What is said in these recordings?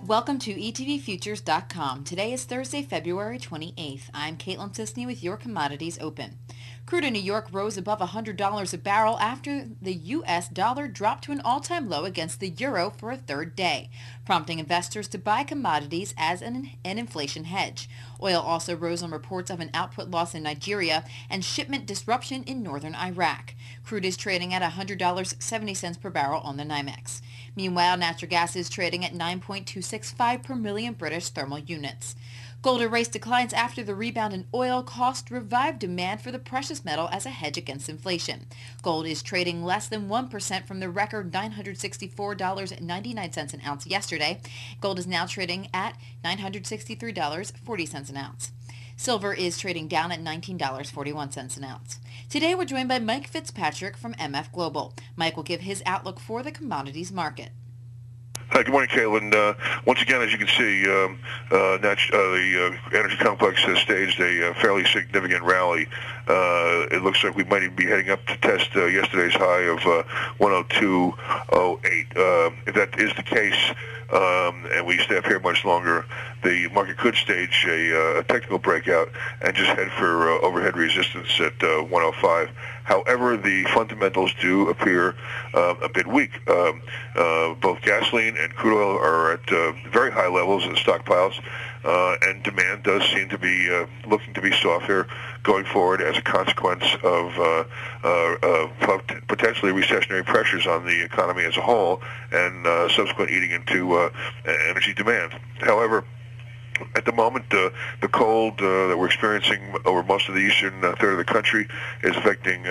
Welcome to etvFutures.com. Today is Thursday, February 28th. I'm Caitlin Sisney with your Commodities Open. Crude in New York rose above $100 a barrel after the U.S. dollar dropped to an all-time low against the euro for a third day, prompting investors to buy commodities as an inflation hedge. Oil also rose on reports of an output loss in Nigeria and shipment disruption in northern Iraq. Crude is trading at $100.70 per barrel on the NYMEX. Meanwhile, natural gas is trading at 9.265 per million British thermal units. Gold erased declines after the rebound in oil cost revived demand for the precious metal as a hedge against inflation. Gold is trading less than 1% from the record $964.99 an ounce yesterday. Gold is now trading at $963.40 an ounce. Silver is trading down at $19.41 an ounce. Today we're joined by Mike Fitzpatrick from MF Global. Mike will give his outlook for the commodities market. Hi, good morning, Caitlin. Once again, as you can see, the energy complex has staged a fairly significant rally. It looks like we might even be heading up to test yesterday's high of 102.08. If that is the case, and we stay up here much longer, the market could stage a technical breakout and just head for overhead resistance at 105. However, the fundamentals do appear a bit weak. Both gasoline and crude oil are at very high levels in stockpiles, and demand does seem to be looking to be softer going forward as a consequence of potentially recessionary pressures on the economy as a whole and subsequent eating into energy demand. However, at the moment, the cold that we're experiencing over most of the eastern third of the country is affecting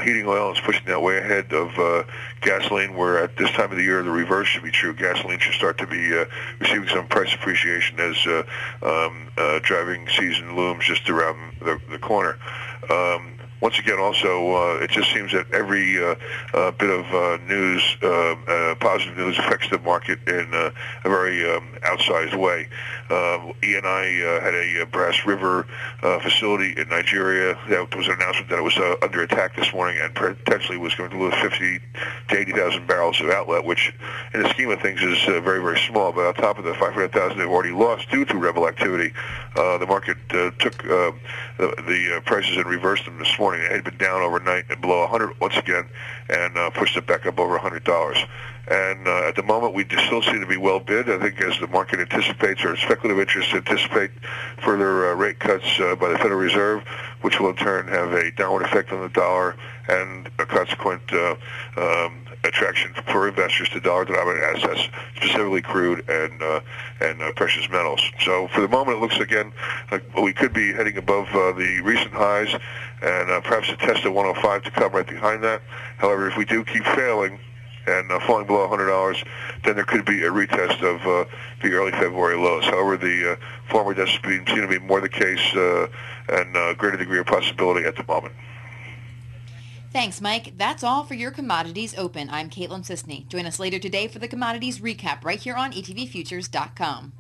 heating oil. It's pushing that way ahead of gasoline, where at this time of the year the reverse should be true. Gasoline should start to be receiving some price appreciation as driving season looms just around the corner. Once again, also, it just seems that every bit of news, positive news, affects the market in a very outsized way. ENI had a Brass River facility in Nigeria. That was an announcement that it was under attack this morning and potentially was going to lose 50 to 80,000 barrels of outlet, which in the scheme of things is very, very small. But on top of the 500,000 they've already lost due to rebel activity, the market took the prices and reversed them this morning. It had been down overnight and below 100 once again, and pushed it back up over $100. And at the moment, we still seem to be well bid. I think as the market anticipates, or speculative interests anticipate further rate cuts by the Federal Reserve, which will in turn have a downward effect on the dollar and a consequent attraction for investors to dollar-denominated assets, specifically crude and precious metals. So for the moment, it looks again like we could be heading above the recent highs, and perhaps a test of 105 to come right behind that. However, if we do keep failing and falling below $100, then there could be a retest of the early February lows. However, the former does seem to be more the case and a greater degree of possibility at the moment. Thanks, Mike. That's all for your Commodities Open. I'm Caitlin Sisney. Join us later today for the Commodities Recap right here on etvFutures.com.